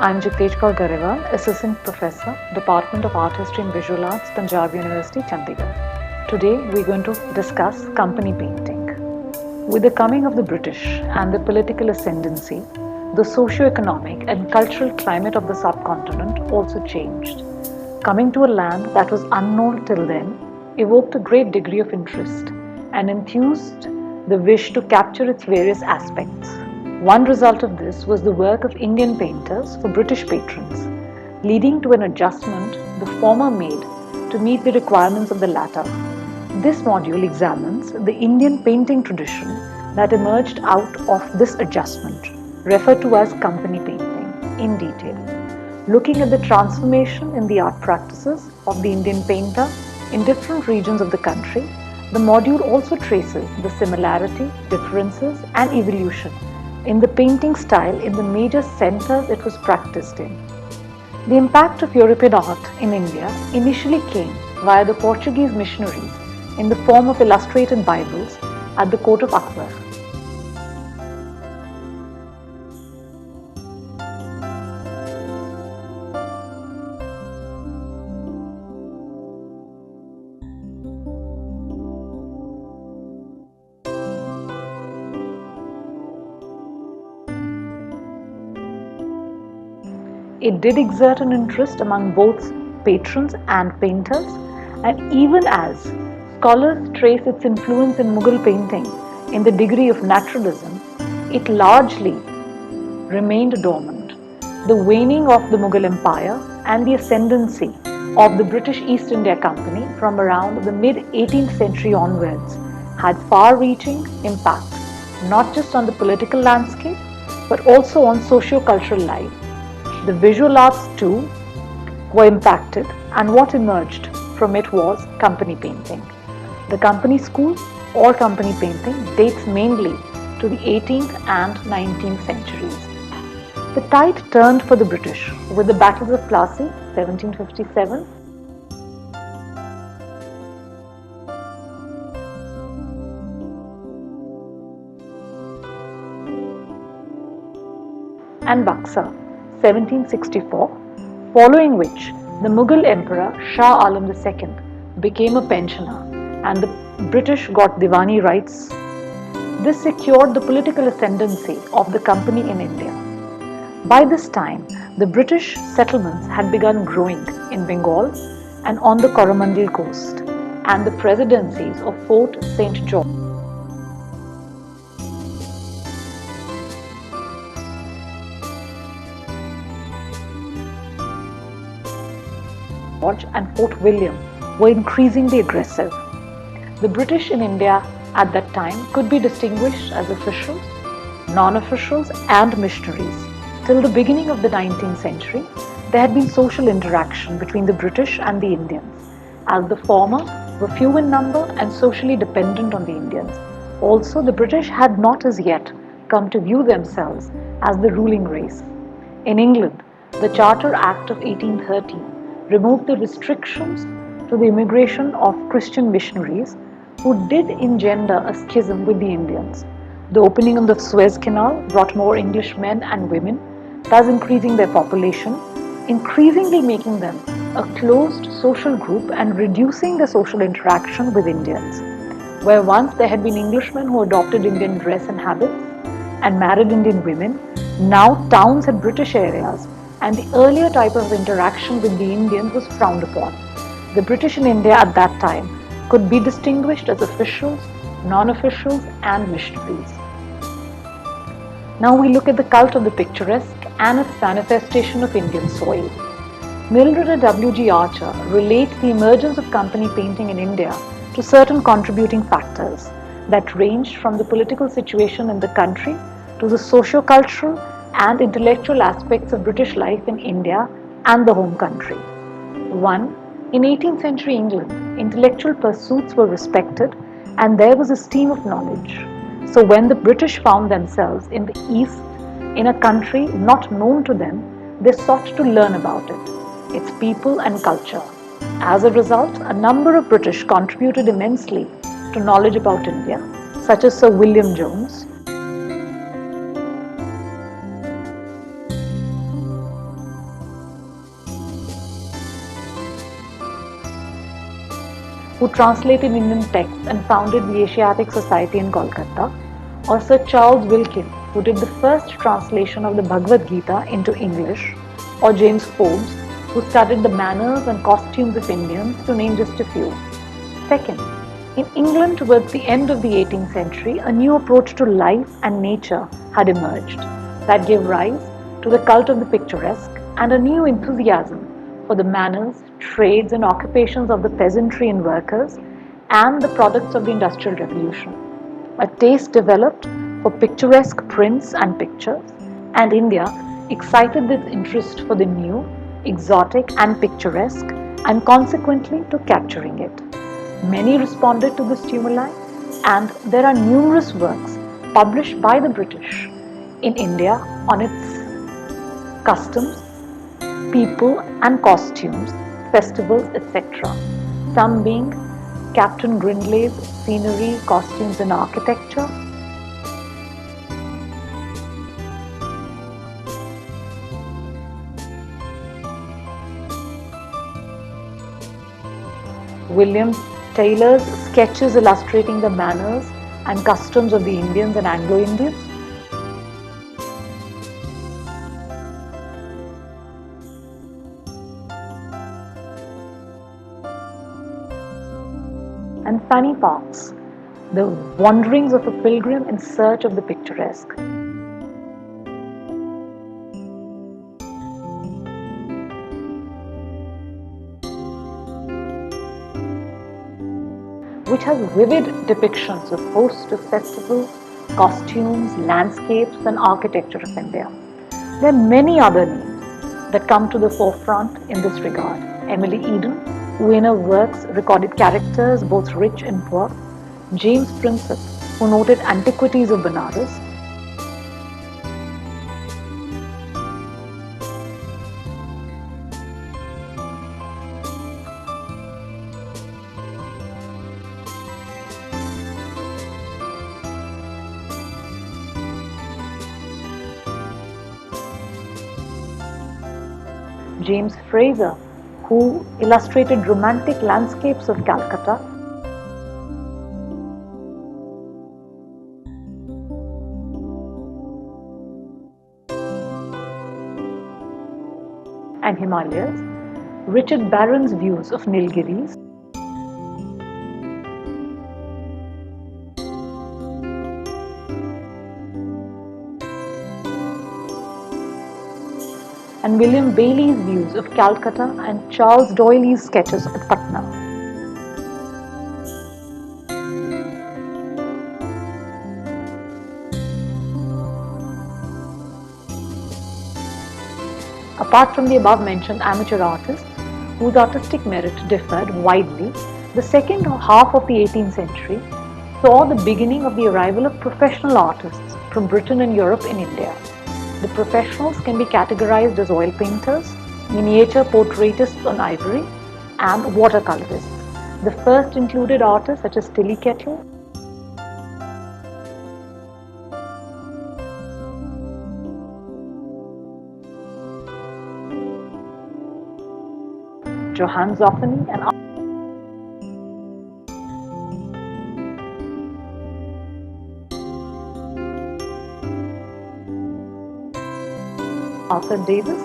I'm Jitesh Kaur Garewal, Assistant Professor, Department of Art History and Visual Arts, Punjab University, Chandigarh. Today we're going to discuss company painting. With the coming of the British and the political ascendancy, the socio-economic and cultural climate of the subcontinent also changed. Coming to a land that was unknown till then evoked a great degree of interest and enthused the wish to capture its various aspects. One result of this was the work of Indian painters for British patrons, leading to an adjustment the former made to meet the requirements of the latter. This module examines the Indian painting tradition that emerged out of this adjustment, referred to as company painting, in detail. Looking at the transformation in the art practices of the Indian painter in different regions of the country, the module also traces the similarity, differences, and evolution in the painting style in the major centers it was practiced in. The impact of European art in India initially came via the Portuguese missionaries in the form of illustrated Bibles at the court of Akbar. It did exert an interest among both patrons and painters, and even as scholars trace its influence in Mughal painting in the degree of naturalism, it largely remained dormant. The waning of the Mughal Empire and the ascendancy of the British East India Company from around the mid 18th century onwards had far-reaching impact not just on the political landscape but also on socio-cultural life. The visual arts too were impacted, and what emerged from it was company painting. The company school or company painting dates mainly to the 18th and 19th centuries. The tide turned for the British with the battles of Plassey, 1757, and Buxar, 1764, following which the Mughal Emperor Shah Alam II became a pensioner and the British got Diwani rights. This secured the political ascendancy of the company in India. By this time, the British settlements had begun growing in Bengal and on the Coromandel coast, and the presidencies of Fort St. George and Fort William were increasingly aggressive. The British in India at that time could be distinguished as officials, non-officials, and missionaries. Till the beginning of the 19th century, there had been social interaction between the British and the Indians, as the former were few in number and socially dependent on the Indians. Also, the British had not as yet come to view themselves as the ruling race. In England, the Charter Act of 1813 removed the restrictions to the immigration of Christian missionaries who did engender a schism with the Indians. The opening of the Suez Canal brought more English men and women, thus increasing their population, increasingly making them a closed social group and reducing the social interaction with Indians. Where once there had been Englishmen who adopted Indian dress and habits and married Indian women, now towns had British areas, and the earlier type of interaction with the Indians was frowned upon. The British in India at that time could be distinguished as officials, non-officials, and missionaries. Now we look at the cult of the picturesque and its manifestation of Indian soil. Mildred W.G. Archer relates the emergence of company painting in India to certain contributing factors that ranged from the political situation in the country to the socio-cultural and intellectual aspects of British life in India and the home country. 1. In 18th century England, intellectual pursuits were respected and there was esteem of knowledge. So when the British found themselves in the East, in a country not known to them, they sought to learn about it, its people and culture. As a result, a number of British contributed immensely to knowledge about India, such as Sir William Jones, who translated Indian texts and founded the Asiatic Society in Kolkata, or Sir Charles Wilkins, who did the first translation of the Bhagavad Gita into English, or James Forbes, who studied the manners and costumes of Indians, to name just a few. Second, in England towards the end of the 18th century, a new approach to life and nature had emerged that gave rise to the cult of the picturesque and a new enthusiasm for the manners, trades, and occupations of the peasantry and workers and the products of the Industrial Revolution. A taste developed for picturesque prints and pictures, and India excited this interest for the new, exotic, and picturesque, and consequently to capturing it. Many responded to the stimuli, and there are numerous works published by the British in India on its customs, people and costumes, festivals, etc. Some being Captain Grindlay's Scenery, Costumes and Architecture, William Taylor's sketches illustrating the manners and customs of the Indians and Anglo-Indians, and Fanny Park's The Wanderings of a Pilgrim in Search of the Picturesque. Which has vivid depictions of hosts of festivals, costumes, landscapes, and architecture of India. There are many other names that come to the forefront in this regard. Emily Eden, who in her works recorded characters both rich and poor, James Prinsep, who noted antiquities of Benares, James Fraser, who illustrated romantic landscapes of Calcutta, and Himalayas, Richard Barron's views of Nilgiris, and William Bailey's views of Calcutta and Charles Doyley's sketches of Patna. Apart from the above mentioned amateur artists, whose artistic merit differed widely, the second half of the 18th century saw the beginning of the arrival of professional artists from Britain and Europe in India. The professionals can be categorized as oil painters, miniature portraitists on ivory, and watercolorists. The first included artists such as Tilly Kettle, Johann Zoffany, and Arthur Davis.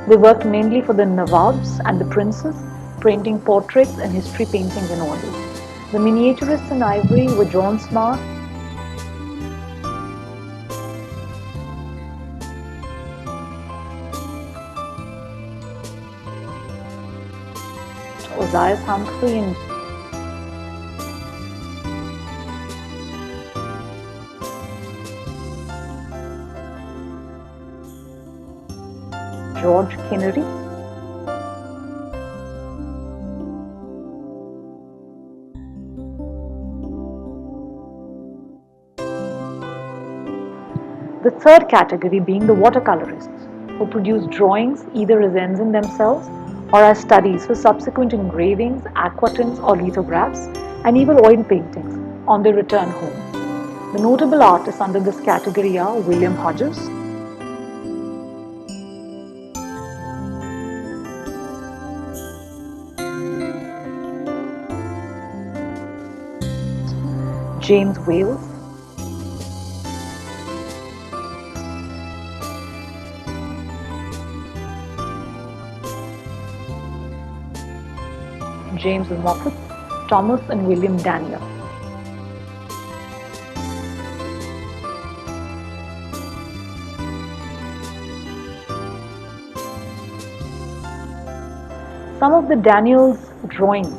They worked mainly for the Nawabs and the princes, painting portraits and history paintings in oils. The miniaturists in ivory were John Smart, Ozias Humphrey, and George Kinnery. The third category being the watercolorists, who produce drawings either as ends in themselves or as studies for subsequent engravings, aquatints or lithographs, and even oil paintings on their return home. The notable artists under this category are William Hodges, James Wales, James Moffat, Thomas and William Daniel. Some of the Daniels' drawings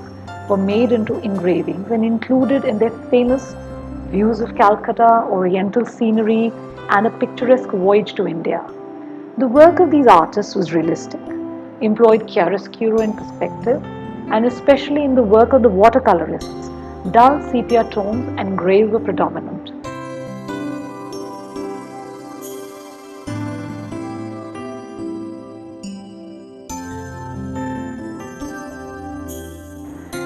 were made into engravings and included in their famous views of Calcutta, Oriental scenery, and a picturesque voyage to India. The work of these artists was realistic, employed chiaroscuro and perspective, and especially in the work of the watercolorists, dull sepia tones and grays were predominant.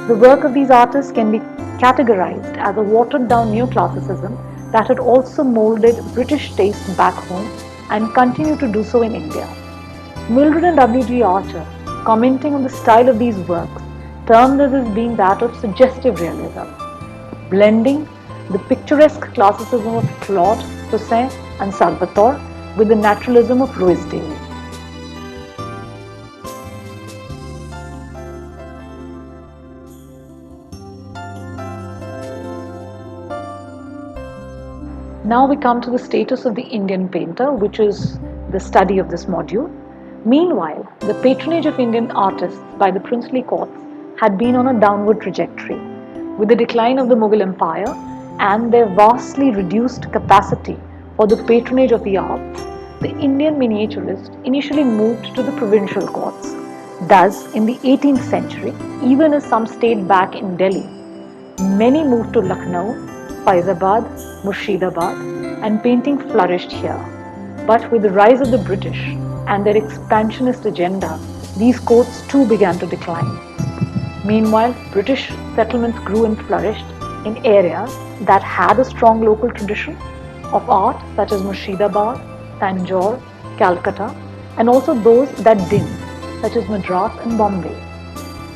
The work of these artists can be categorized as a watered-down neoclassicism that had also molded British taste back home and continued to do so in India. Mildred and W.G. Archer, commenting on the style of these works, termed it as being that of suggestive realism, blending the picturesque classicism of Claude, Poussin, and Salvatore with the naturalism of Ruysdael. Now we come to the status of the Indian painter, which is the study of this module. Meanwhile, the patronage of Indian artists by the princely courts had been on a downward trajectory. With the decline of the Mughal Empire and their vastly reduced capacity for the patronage of the arts, the Indian miniaturist initially moved to the provincial courts. Thus, in the 18th century, even as some stayed back in Delhi, many moved to Lucknow, Faizabad, Murshidabad, and painting flourished here. But with the rise of the British and their expansionist agenda, these courts too began to decline. Meanwhile, British settlements grew and flourished in areas that had a strong local tradition of art, such as Murshidabad, Tanjore, Calcutta, and also those that didn't, such as Madras and Bombay.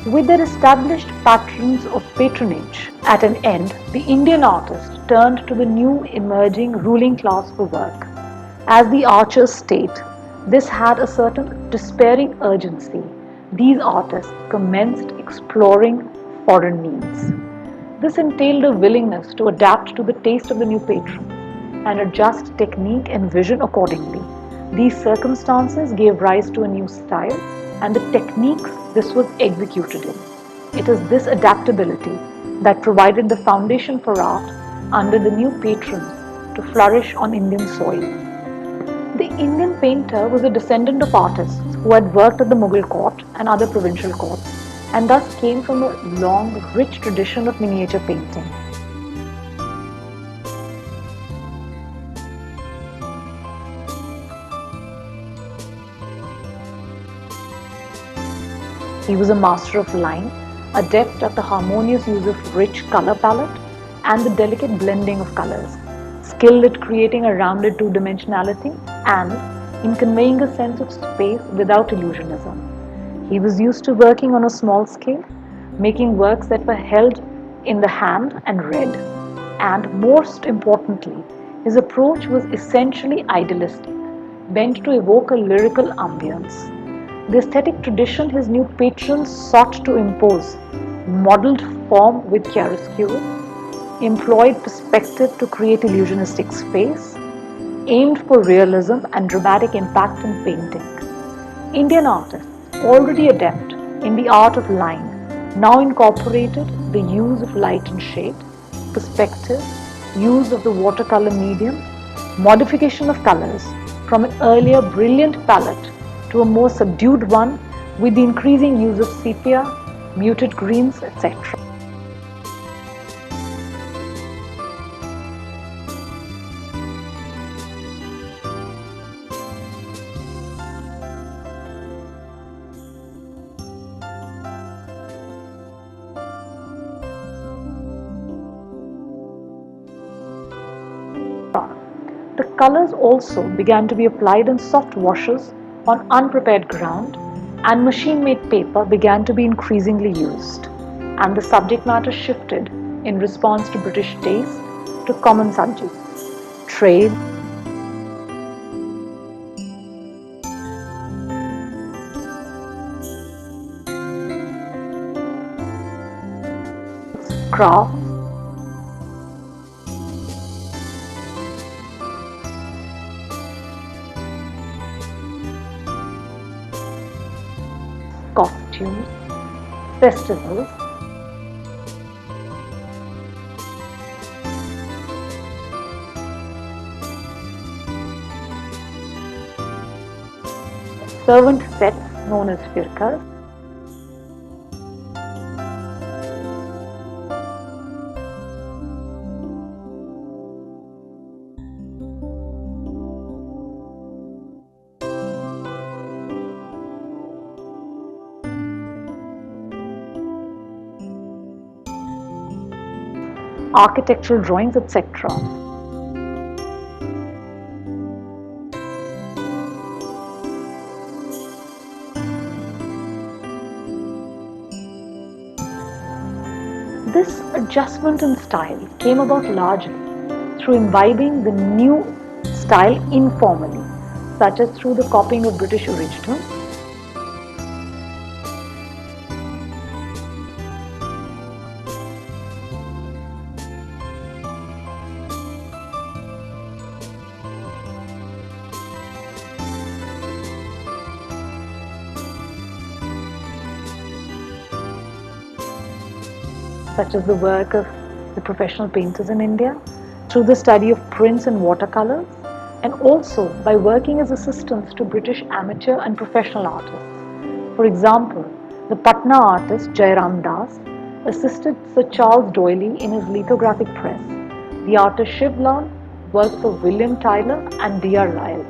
With their established patterns of patronage at an end, the Indian artist turned to the new emerging ruling class for work. As the Archers state, this had a certain despairing urgency. These artists commenced exploring foreign needs. This entailed a willingness to adapt to the taste of the new patrons and adjust technique and vision accordingly. These circumstances gave rise to a new style and the techniques this was executed in. It is this adaptability that provided the foundation for art under the new patrons to flourish on Indian soil. The Indian painter was a descendant of artists who had worked at the Mughal court and other provincial courts and thus came from a long, rich tradition of miniature painting. He was a master of line, adept at the harmonious use of rich color palette and the delicate blending of colors, skilled at creating a rounded two-dimensionality and in conveying a sense of space without illusionism. He was used to working on a small scale, making works that were held in the hand and read. And most importantly, his approach was essentially idealistic, bent to evoke a lyrical ambience. The aesthetic tradition his new patrons sought to impose modeled form with chiaroscuro, employed perspective to create illusionistic space, aimed for realism and dramatic impact in painting. Indian artists, already adept in the art of line, now incorporated the use of light and shade, perspective, use of the watercolor medium, modification of colors from an earlier brilliant palette to a more subdued one with the increasing use of sepia, muted greens, etc. The colors also began to be applied in soft washes on unprepared ground, and machine-made paper began to be increasingly used, and the subject matter shifted in response to British taste to common subjects: trade, crafts, costumes, festivals, servant sets known as firkas, architectural drawings, etc. This adjustment in style came about largely through imbibing the new style informally, such as through the copying of British originals, such as the work of the professional painters in India, through the study of prints and watercolors, and also by working as assistants to British amateur and professional artists. For example, the Patna artist Jairam Das assisted Sir Charles Doyley in his lithographic press. The artist Shiv Lal worked for William Tyler and D.R. Lyle.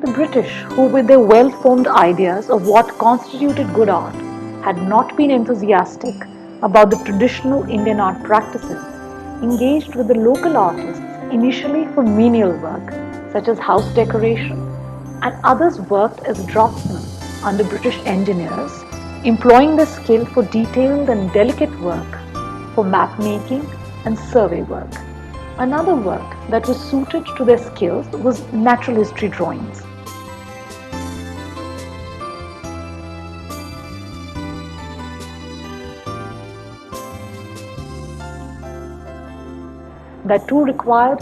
The British, who with their well-formed ideas of what constituted good art, had not been enthusiastic about the traditional Indian art practices, engaged with the local artists initially for menial work, such as house decoration, and others worked as draftsmen under British engineers, employing their skill for detailed and delicate work, for map making and survey work. Another work that was suited to their skills was natural history drawings. That too required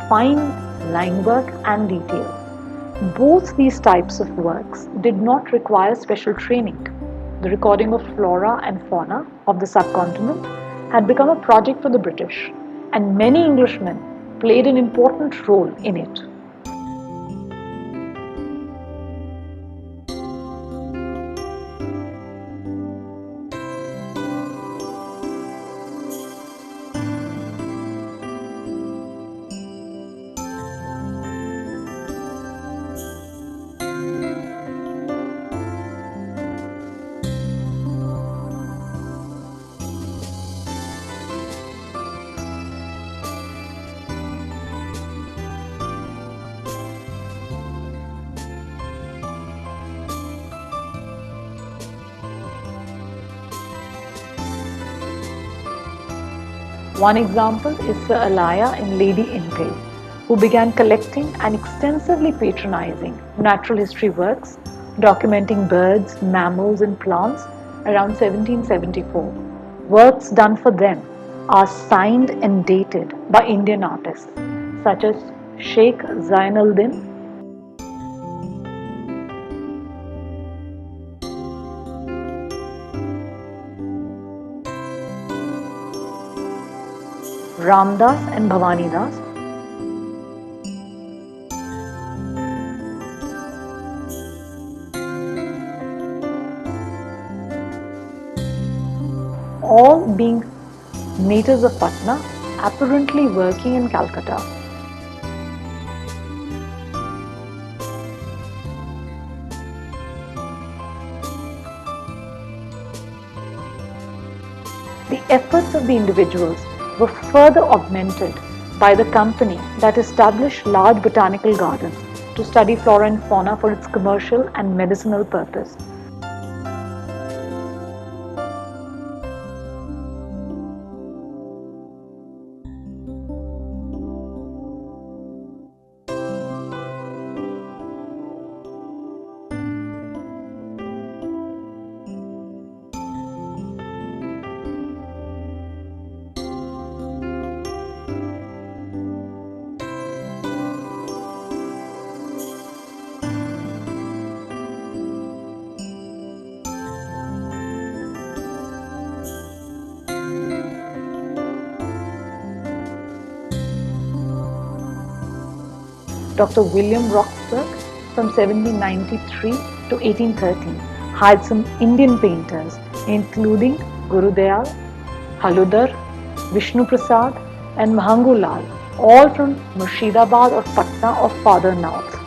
fine line work and detail. Both these types of works did not require special training. The recording of flora and fauna of the subcontinent had become a project for the British, and many Englishmen played an important role in it. One example is Sir Alaya in Lady Impey, who began collecting and extensively patronizing natural history works documenting birds, mammals, and plants around 1774. Works done for them are signed and dated by Indian artists such as Sheikh Zainuddin, Ramdas and Bhavani Das, all being natives of Patna, apparently working in Calcutta. The efforts of the individuals were further augmented by the company that established large botanical gardens to study flora and fauna for its commercial and medicinal purpose. Dr. William Roxburgh from 1793 to 1813 hired some Indian painters including Gurudayal, Haludar, Vishnu Prasad and Mahangu Lal, all from Murshidabad or Patna or farther north.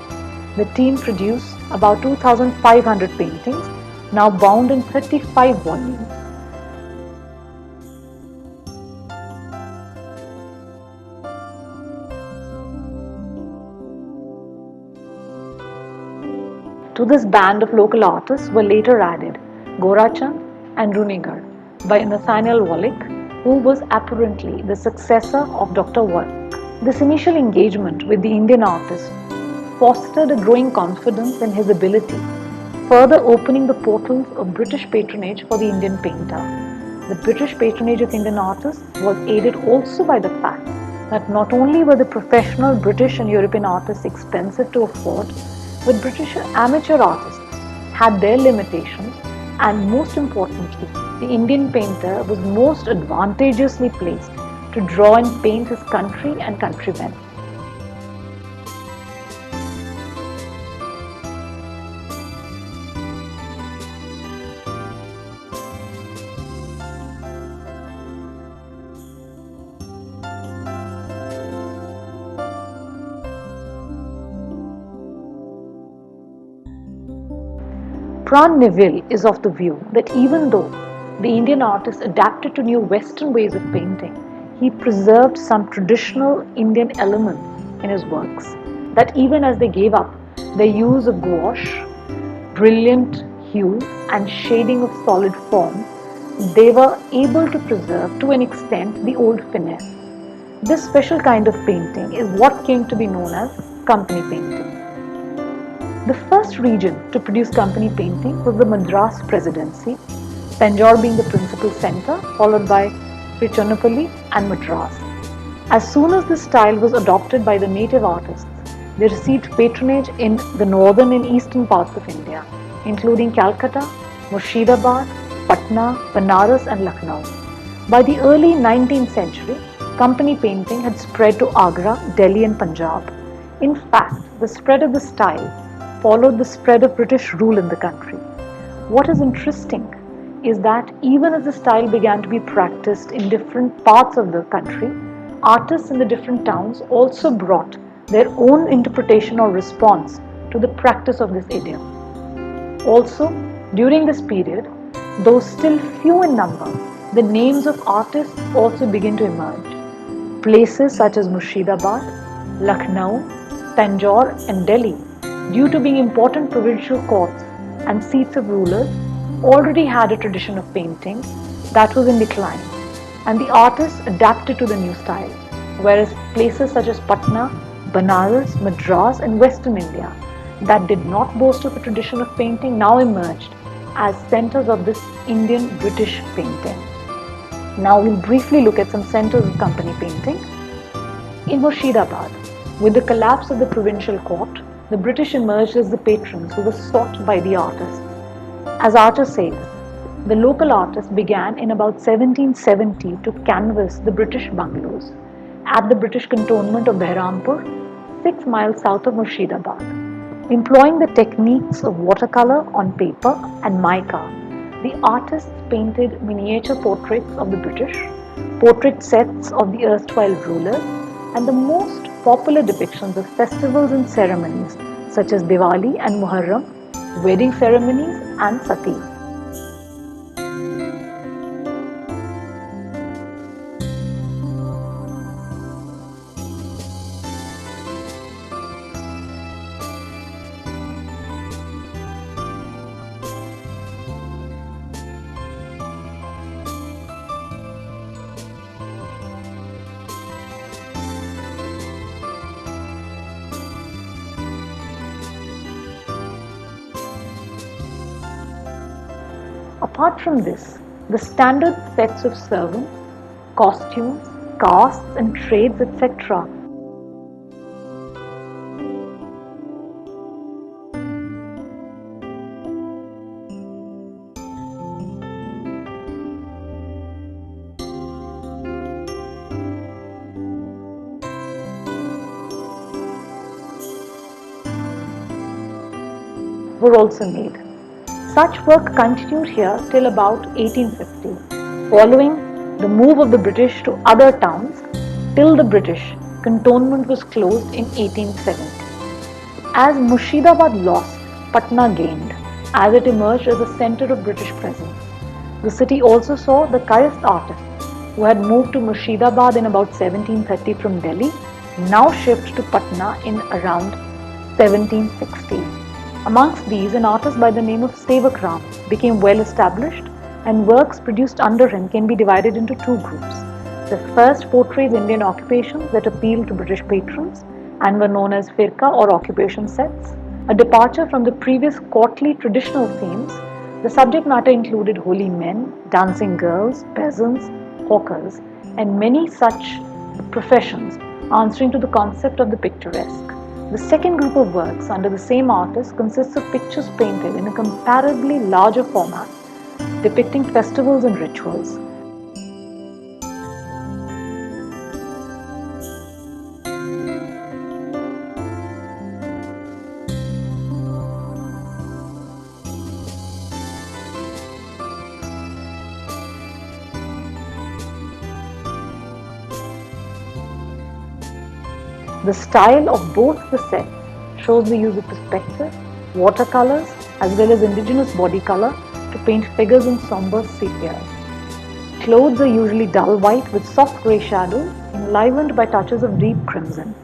The team produced about 2,500 paintings, now bound in 35 volumes. To this band of local artists were later added Gorachand and Runigar by Nathaniel Wallach, who was apparently the successor of Dr. Wallach. This initial engagement with the Indian artist fostered a growing confidence in his ability, further opening the portals of British patronage for the Indian painter. The British patronage of Indian artists was aided also by the fact that not only were the professional British and European artists expensive to afford, but British amateur artists had their limitations, and most importantly, the Indian painter was most advantageously placed to draw and paint his country and countrymen. Pran Neville is of the view that even though the Indian artist adapted to new Western ways of painting, he preserved some traditional Indian elements in his works, that even as they gave up their use of gouache, brilliant hues and shading of solid forms, they were able to preserve to an extent the old finesse. This special kind of painting is what came to be known as company painting. The first region to produce company painting was the Madras Presidency, Tanjore being the principal centre, followed by Tiruchirappalli and Madras. As soon as this style was adopted by the native artists, they received patronage in the northern and eastern parts of India, including Calcutta, Murshidabad, Patna, Banaras and Lucknow. By the early 19th century, company painting had spread to Agra, Delhi and Punjab. In fact, the spread of the style followed the spread of British rule in the country. What is interesting is that even as the style began to be practiced in different parts of the country, artists in the different towns also brought their own interpretation or response to the practice of this idiom. Also, during this period, though still few in number, the names of artists also begin to emerge. Places such as Murshidabad, Lucknow, Tanjore and Delhi, due to being important provincial courts and seats of rulers, already had a tradition of painting that was in decline, and the artists adapted to the new style, whereas places such as Patna, Banaras, Madras and Western India that did not boast of a tradition of painting now emerged as centers of this Indian British painting. Now we'll briefly look at some centers of company painting. In Murshidabad, with the collapse of the provincial court, the British emerged as the patrons who were sought by the artists. As Archer says, the local artists began in about 1770 to canvass the British bungalows at the British cantonment of Behrampur, 6 miles south of Murshidabad. Employing the techniques of watercolor on paper and mica, the artists painted miniature portraits of the British, portrait sets of the erstwhile rulers, and the most popular depictions of festivals and ceremonies such as Diwali and Muharram, wedding ceremonies and sati. Apart from this, the standard sets of servants, costumes, castes and trades, etc. were also made. Such work continued here till about 1850, following the move of the British to other towns till the British cantonment was closed in 1870. As Murshidabad lost, Patna gained, as it emerged as a centre of British presence. The city also saw the Kayast artists, who had moved to Murshidabad in about 1730 from Delhi, now shift to Patna in around 1760. Amongst these, an artist by the name of Sevak Ram became well established, and works produced under him can be divided into two groups. The first portrays Indian occupations that appealed to British patrons and were known as firqa or occupation sets. A departure from the previous courtly traditional themes, the subject matter included holy men, dancing girls, peasants, hawkers, and many such professions answering to the concept of the picturesque. The second group of works under the same artist consists of pictures painted in a comparably larger format, depicting festivals and rituals. The style of both the sets shows the use of perspective, watercolors, as well as indigenous body color to paint figures in somber sepias. Clothes are usually dull white with soft grey shadows enlivened by touches of deep crimson,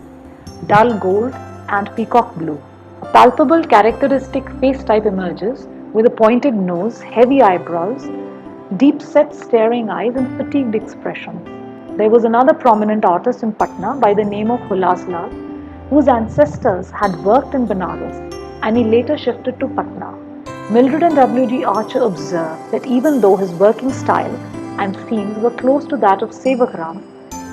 dull gold, and peacock blue. A palpable characteristic face type emerges with a pointed nose, heavy eyebrows, deep-set staring eyes, and fatigued expressions. There was another prominent artist in Patna by the name of Hulas Lal, whose ancestors had worked in Benares, and he later shifted to Patna. Mildred and W.G. Archer observed that even though his working style and themes were close to that of Sevak Ram,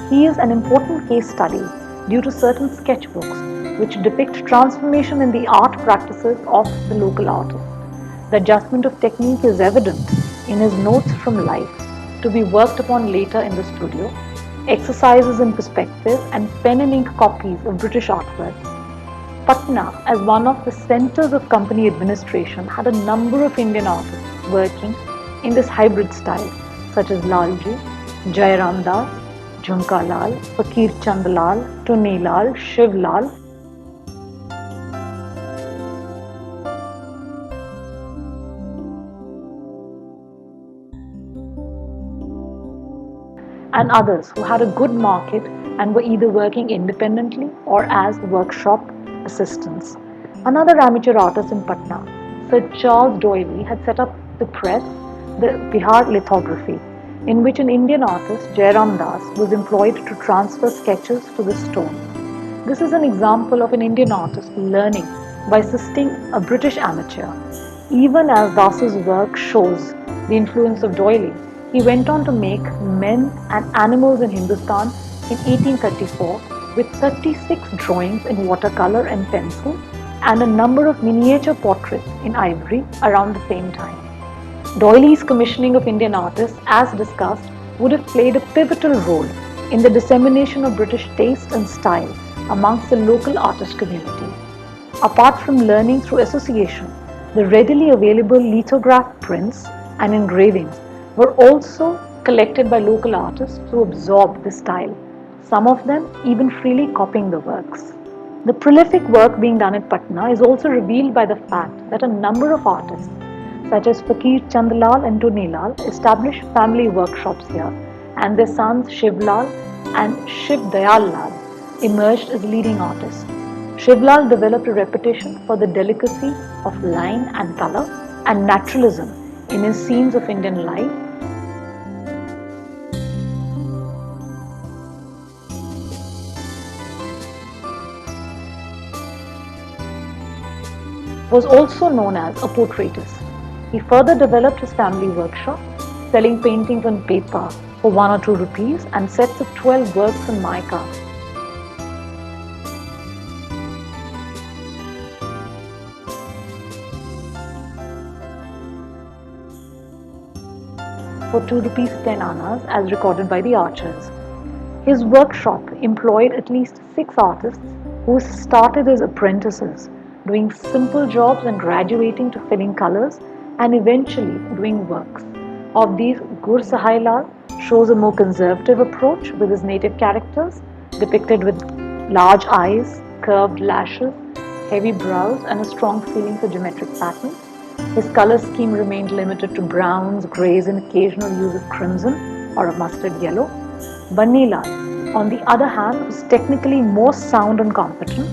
he is an important case study due to certain sketchbooks which depict transformation in the art practices of the local artist. The adjustment of technique is evident in his notes from life, to be worked upon later in the studio, exercises in perspective, and pen and ink copies of British artworks. Patna, as one of the centres of company administration, had a number of Indian artists working in this hybrid style, such as Lalji, Jairam Das, Jhumka Lal, Fakir Chand Lal, Tuni Lal, Shiv Lal, and others who had a good market and were either working independently or as workshop assistants. Another amateur artist in Patna, Sir Charles Doyley, had set up the press, the Bihar Lithography, in which an Indian artist, Jairam Das, was employed to transfer sketches to the stone. This is an example of an Indian artist learning by assisting a British amateur. Even as Das's work shows the influence of Doyley, he went on to make Men and Animals in Hindustan in 1834 with 36 drawings in watercolor and pencil and a number of miniature portraits in ivory around the same time. Doyley's commissioning of Indian artists, as discussed, would have played a pivotal role in the dissemination of British taste and style amongst the local artist community. Apart from learning through association, the readily available lithographed prints and engravings were also collected by local artists to absorb the style, some of them even freely copying the works. The prolific work being done at Patna is also revealed by the fact that a number of artists, such as Fakir Chand Lal and Tuni Lal, established family workshops here, and their sons Shiv Lal and Shiv Dayal Lal emerged as leading artists. Shiv Lal developed a reputation for the delicacy of line and color and naturalism in his scenes of Indian life, was also known as a portraitist. He further developed his family workshop, selling paintings on paper for 1 or 2 rupees and sets of 12 works on mica for 2 rupees 10 annas as recorded by the archers. His workshop employed at least 6 artists who started as apprentices, doing simple jobs and graduating to filling colors and eventually doing works. Of these, Gur Sahai Lal shows a more conservative approach with his native characters depicted with large eyes, curved lashes, heavy brows, and a strong feeling for geometric patterns. His color scheme remained limited to browns, greys, and occasional use of crimson or a mustard yellow. Banni Lal, on the other hand, was technically more sound and competent,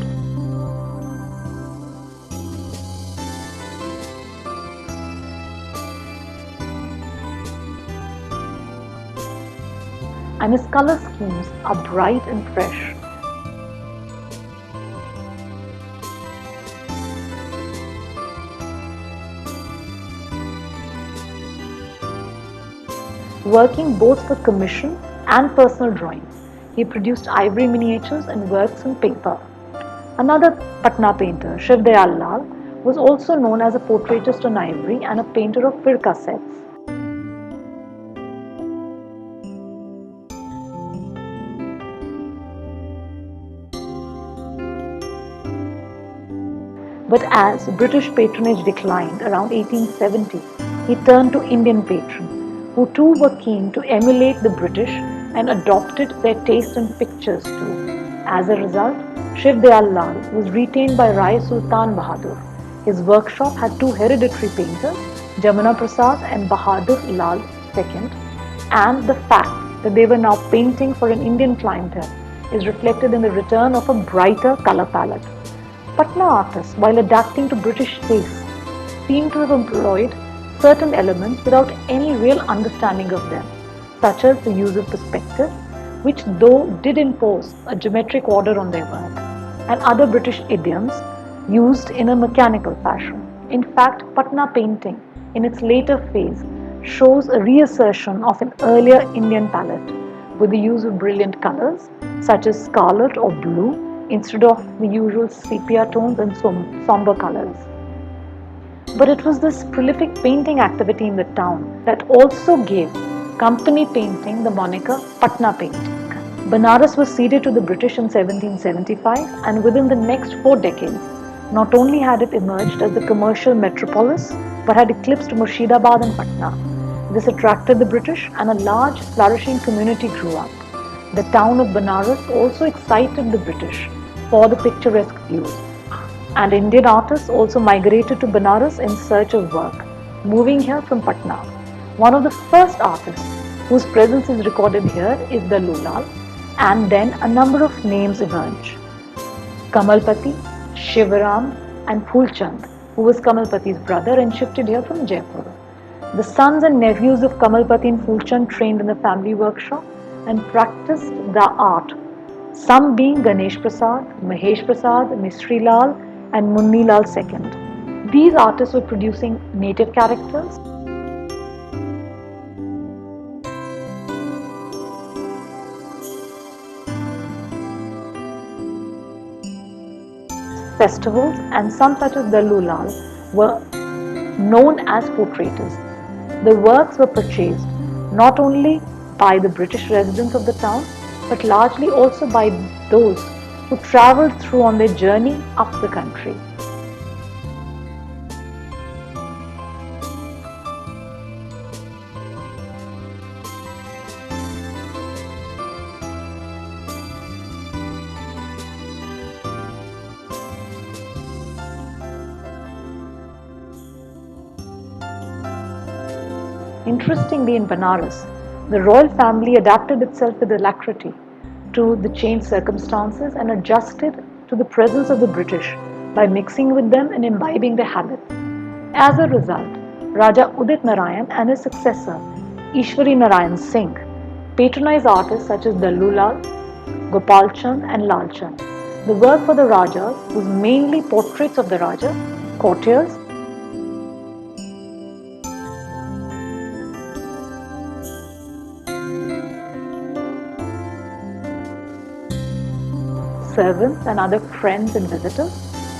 and his color schemes are bright and fresh. Working both for commission and personal drawings, he produced ivory miniatures and works on paper. Another Patna painter, Shiv Dayal Lal, was also known as a portraitist on ivory and a painter of firqa sets. But as British patronage declined around 1870, he turned to Indian patrons, who too were keen to emulate the British and adopted their taste in pictures too. As a result, Shiv Dayal Lal was retained by Rai Sultan Bahadur. His workshop had two hereditary painters, Jamuna Prasad and Bahadur Lal II, and the fact that they were now painting for an Indian clientele is reflected in the return of a brighter color palette. Patna artists, while adapting to British tastes, seem to have employed certain elements without any real understanding of them, such as the use of perspective, which though did impose a geometric order on their work, and other British idioms used in a mechanical fashion. In fact, Patna painting, in its later phase, shows a reassertion of an earlier Indian palette with the use of brilliant colors such as scarlet or blue instead of the usual sepia tones and somber colors. But it was this prolific painting activity in the town that also gave company painting the moniker Patna painting. Banaras was ceded to the British in 1775, and within the next 4 decades, not only had it emerged as the commercial metropolis, but had eclipsed Murshidabad and Patna. This attracted the British, and a large, flourishing community grew up. The town of Banaras also excited the British for the picturesque views, and Indian artists also migrated to Banaras in search of work, moving here from Patna. One of the first artists whose presence is recorded here is Dallu Lal, and then a number of names emerge. Kamalpati, Shivaram, and Phulchand, who was Kamalpati's brother and shifted here from Jaipur. The sons and nephews of Kamalpati and Phulchand trained in the family workshop and practiced the art, some being Ganesh Prasad, Mahesh Prasad, Misri Lal, and Munni Lal II. These artists were producing native characters, festivals, and some such as Dallu Lal were known as portraitists. The works were purchased not only by the British residents of the town, but largely also by those who travelled through on their journey up the country. Interestingly, in Banaras, the royal family adapted itself with alacrity to the changed circumstances and adjusted to the presence of the British by mixing with them and imbibing their habits. As a result, Raja Udit Narayan and his successor, Ishwari Narayan Singh, patronized artists such as Dallu Lal, Gopal Chand, and Lal Chand. The work for the Rajas was mainly portraits of the Raja, courtiers, servants and other friends and visitors,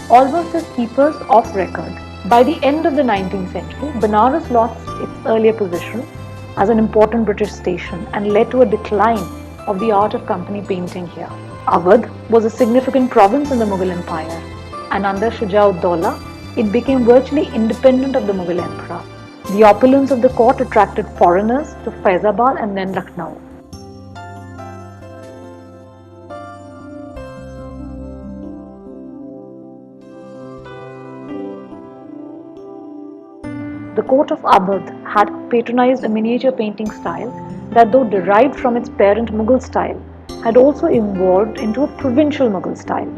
almost as keepers of record. By the end of the 19th century, Benares lost its earlier position as an important British station and led to a decline of the art of company painting here. Awadh was a significant province in the Mughal Empire, and under Shujā-ud-Dawla, it became virtually independent of the Mughal emperor. The opulence of the court attracted foreigners to Faizabad and then Lucknow. The court of Awadh had patronized a miniature painting style that, though derived from its parent Mughal style, had also evolved into a provincial Mughal style.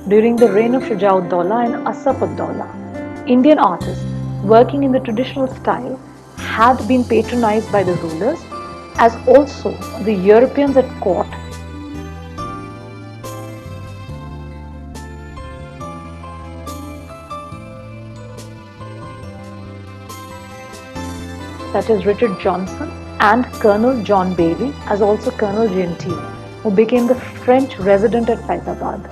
During the reign of Shujā-ud-Dawla and Asaf-ud-Dawla, Indian artists working in the traditional style had been patronized by the rulers, as also the Europeans at court such as Richard Johnson and Colonel John Bailey, as also Colonel Gentile, who became the French resident at Faizabad.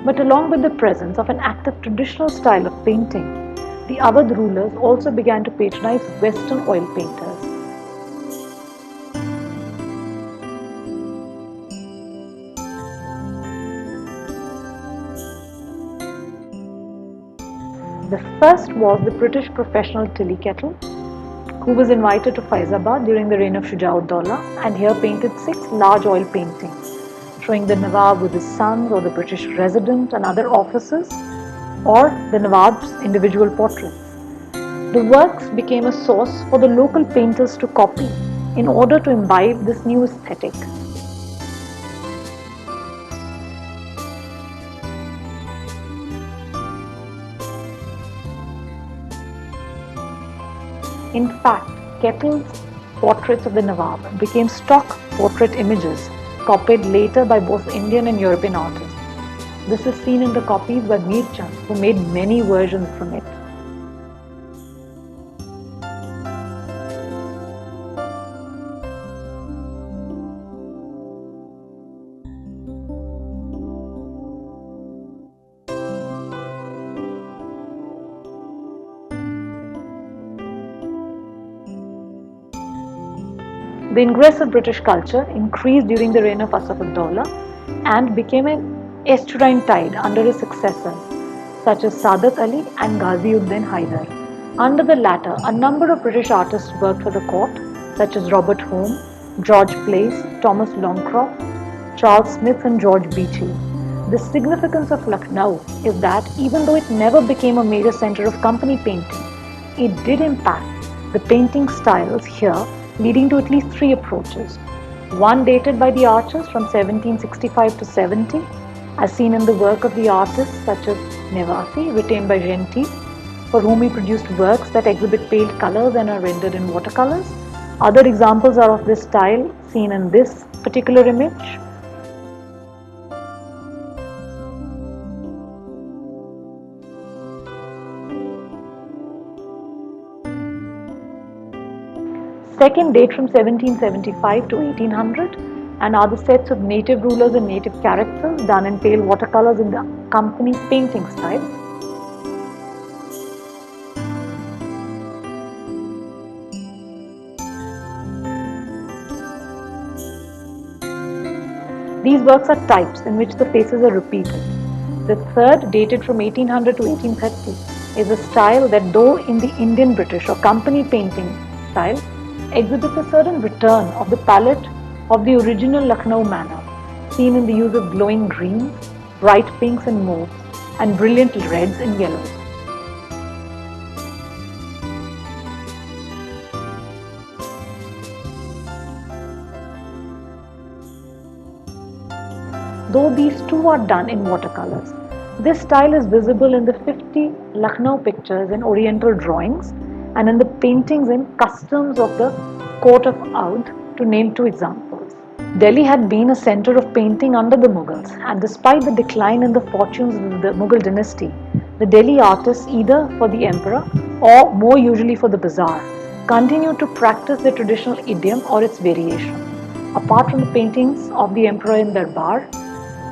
But along with the presence of an active traditional style of painting, the Awadh rulers also began to patronize Western oil painters. The first was the British professional Tilly Kettle, who was invited to Faizabad during the reign of Shujā-ud-Dawla and here painted 6 large oil paintings, showing the Nawab with his sons or the British resident and other officers, or the Nawab's individual portraits. The works became a source for the local painters to copy in order to imbibe this new aesthetic. In fact, Kettle's portraits of the Nawab became stock portrait images copied later by both Indian and European artists. This is seen in the copies by Mir Chand, who made many versions from it. The ingress of British culture increased during the reign of Asaf-ud-Dawla and became an estuarine tide under his successors, such as Saadat Ali and Ghazi-ud-Din Haidar. Under the latter, a number of British artists worked for the court, such as Robert Home, George Place, Thomas Longcroft, Charles Smith and George Beechey. The significance of Lucknow is that even though it never became a major center of company painting, it did impact the painting styles here, leading to at least 3 approaches. One dated by the artist from 1765 to 70, as seen in the work of the artists such as Nevasi, retained by Gentile, for whom he produced works that exhibit pale colors and are rendered in watercolors. Other examples are of this style, seen in this particular image. Second date from 1775 to 1800 and are the sets of native rulers and native characters done in pale watercolors in the company painting style. These works are types in which the faces are repeated. The third, dated from 1800 to 1830, is a style that, though in the Indian British or company painting style, exhibits a certain return of the palette of the original Lucknow manner, seen in the use of glowing greens, bright pinks and mauves, and brilliant reds and yellows. though these two are done in watercolors. This style is visible in the 50 Lucknow pictures in Oriental drawings and in the paintings in Customs of the Court of Oudh, to name two examples. Delhi had been a center of painting under the Mughals, and despite the decline in the fortunes of the Mughal dynasty, the Delhi artists, either for the emperor or more usually for the bazaar, continued to practice the traditional idiom or its variation. Apart from the paintings of the emperor in Darbar,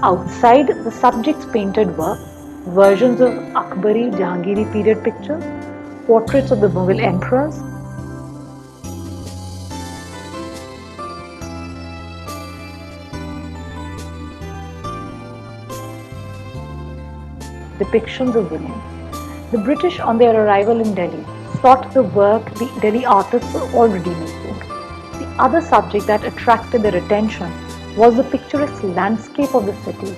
outside the subjects painted were versions of Akbari Jahangiri period pictures, portraits of the Mughal emperors, depictions of women. The British, on their arrival in Delhi, sought the work the Delhi artists were already making. The other subject that attracted their attention was the picturesque landscape of the city.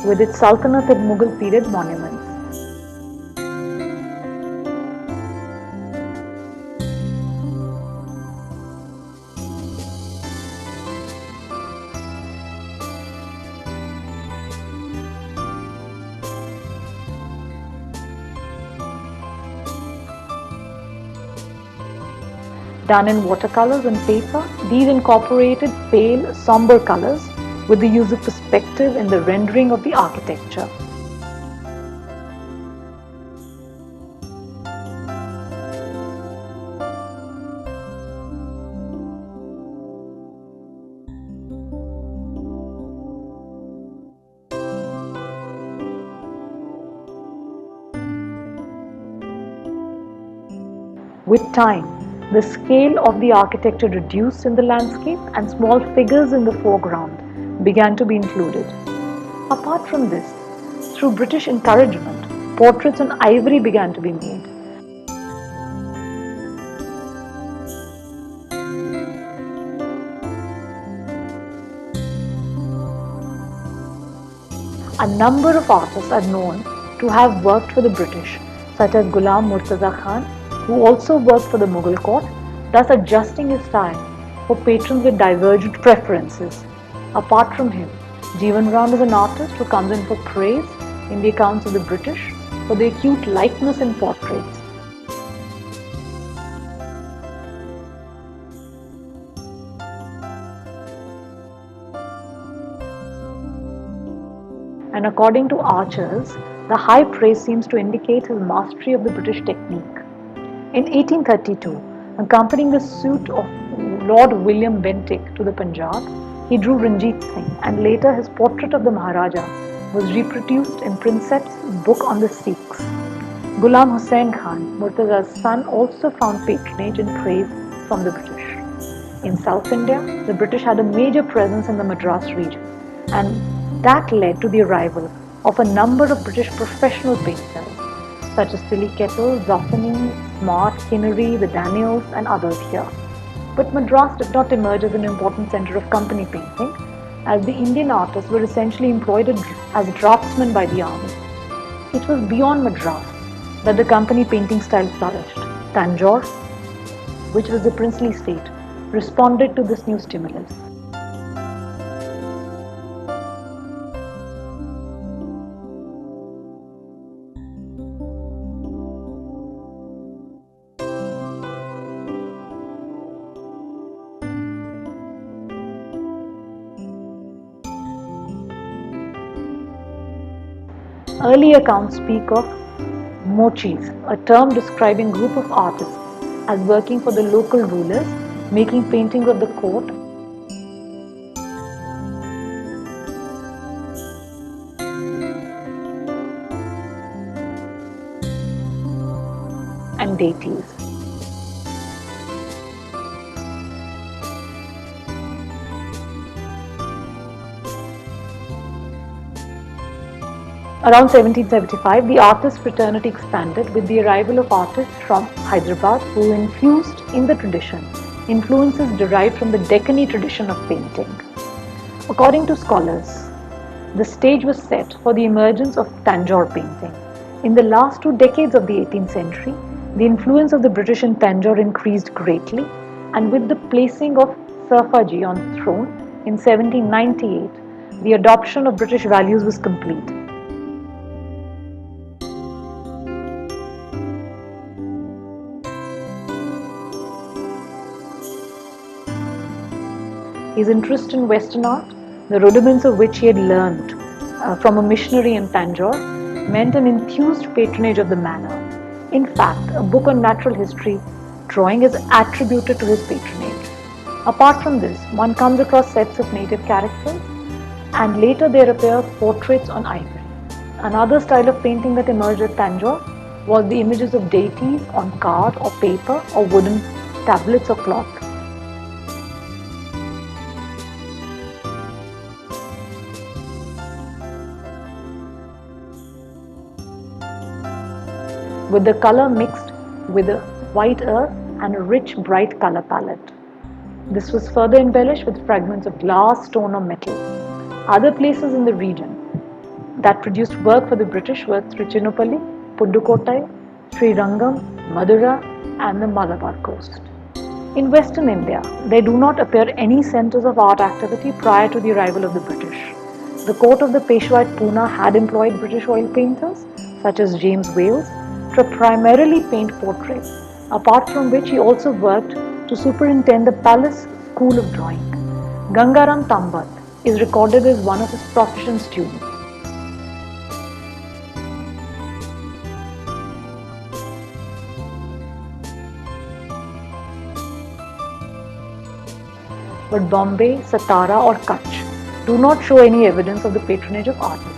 With its Sultanate and Mughal period monuments. Done in watercolors and paper, these incorporated pale, somber colors with the use of perspective in the rendering of the architecture. With time, the scale of the architecture reduced in the landscape and small figures in the foreground began to be included. Apart from this, through British encouragement, portraits on ivory began to be made. A number of artists are known to have worked for the British, such as Ghulam Murtaza Khan, who also worked for the Mughal court, thus adjusting his style for patrons with divergent preferences. Apart from him, Jeevan Ram is an artist who comes in for praise in the accounts of the British for the acute likeness in portraits. And according to Archers, the high praise seems to indicate his mastery of the British technique. In 1832, accompanying the suit of Lord William Bentinck to the Punjab, he drew Ranjit Singh, and later his portrait of the Maharaja was reproduced in Prinsep's book on the Sikhs. Ghulam Hussain Khan, Murtaza's son, also found patronage and praise from the British. In South India, the British had a major presence in the Madras region, and that led to the arrival of a number of British professional painters, such as Tilly Kettle, Zoffany, Smart, Kinnery, the Daniels, and others here. But Madras did not emerge as an important center of company painting, as the Indian artists were essentially employed as draftsmen by the army. It was beyond Madras that the company painting style flourished. Tanjore, which was the princely state, responded to this new stimulus. Early accounts speak of mochis, a term describing a group of artists as working for the local rulers, making paintings of the court and deities. Around 1775, the artist fraternity expanded with the arrival of artists from Hyderabad who infused in the tradition influences derived from the Deccani tradition of painting. According to scholars, the stage was set for the emergence of Tanjore painting. In the last 2 decades of the 18th century, the influence of the British in Tanjore increased greatly, and with the placing of Sarfaji on the throne in 1798, the adoption of British values was complete. His interest in Western art, the rudiments of which he had learned from a missionary in Tanjore, meant an enthused patronage of the manner. In fact, a book on natural history drawing is attributed to his patronage. Apart from this, one comes across sets of native characters, and later there appear portraits on ivory. Another style of painting that emerged at Tanjore was the images of deities on card or paper or wooden tablets or cloth. With the color mixed with a white earth and a rich bright color palette. This was further embellished with fragments of glass, stone or metal. Other places in the region that produced work for the British were Trichinopoly, Pudukkottai, Srirangam, Madura and the Malabar coast. In Western India, there do not appear any centres of art activity prior to the arrival of the British. The court of the Peshwa at Pune had employed British oil painters such as James Wales to primarily paint portraits, apart from which he also worked to superintend the Palace School of Drawing. Gangaram Tambat is recorded as one of his proficient students. But Bombay, Satara or Kutch do not show any evidence of the patronage of artists.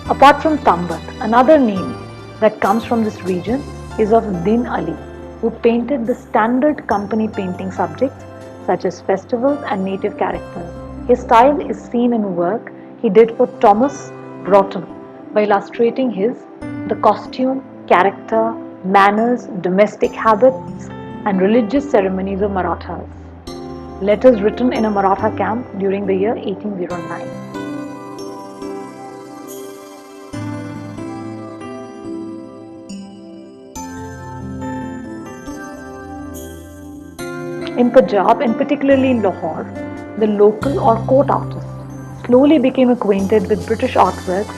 Apart from Tambat, another name that comes from this region is of Din Ali, who painted the standard company painting subjects such as festivals and native characters. His style is seen in work he did for Thomas Broughton by illustrating the costume, character, manners, domestic habits and religious ceremonies of Marathas. Letters written in a Maratha camp during the year 1809. In Punjab and particularly in Lahore, the local or court artists slowly became acquainted with British artworks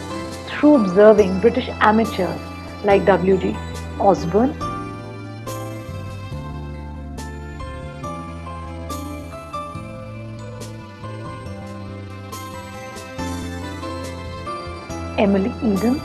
through observing British amateurs like W.G. Osborne, Emily Eden,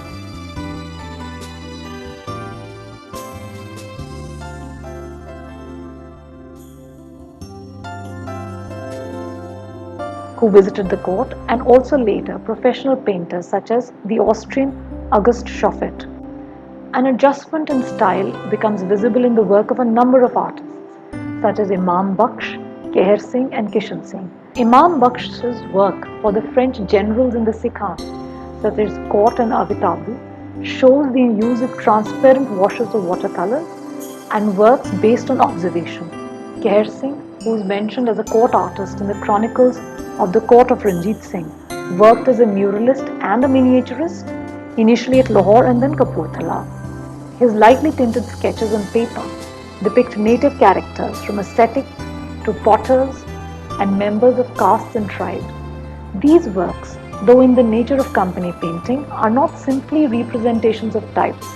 who visited the court, and also later professional painters such as the Austrian August Schoffet. An adjustment in style becomes visible in the work of a number of artists such as Imam Baksh, Keher Singh and Kishan Singh. Imam Baksh's work for the French generals in the Sikh army, such as Court and Avitabu, shows the use of transparent washes of watercolors and works based on observation. Keher Singh, who is mentioned as a court artist in the chronicles of the court of Ranjit Singh, worked as a muralist and a miniaturist, initially at Lahore and then Kapurthala. His lightly tinted sketches on paper depict native characters from ascetics to potters and members of castes and tribes. These works, though in the nature of company painting, are not simply representations of types.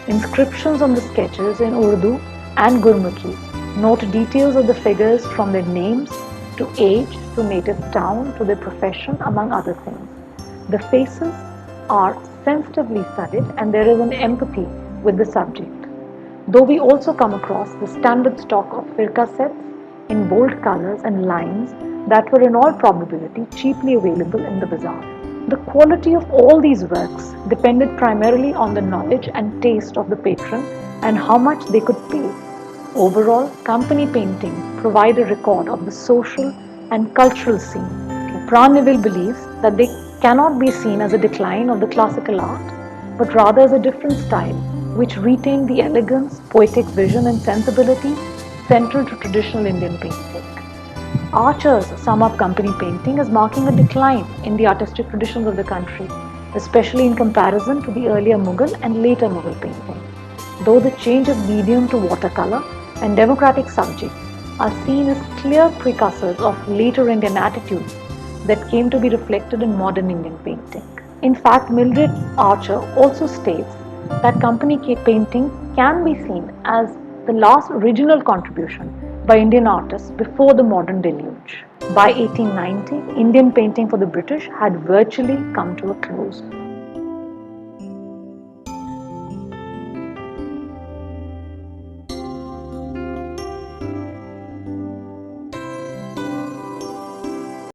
Inscriptions on the sketches in Urdu and Gurmukhi note details of the figures from their names to age to native town to their profession, among other things. The faces are sensitively studied and there is an empathy with the subject. Though we also come across the standard stock of firqa sets in bold colors and lines that were in all probability cheaply available in the bazaar. The quality of all these works depended primarily on the knowledge and taste of the patron and how much they could pay. Overall, company painting provide a record of the social and cultural scene. Pran Neville believes that they cannot be seen as a decline of the classical art, but rather as a different style, which retained the elegance, poetic vision, and sensibility central to traditional Indian painting. Archers sum up company painting as marking a decline in the artistic traditions of the country, especially in comparison to the earlier Mughal and later Mughal painting. Though the change of medium to watercolor and democratic subjects are seen as clear precursors of later Indian attitudes that came to be reflected in modern Indian painting. In fact, Mildred Archer also states that company painting can be seen as the last original contribution by Indian artists before the modern deluge. By 1890, Indian painting for the British had virtually come to a close.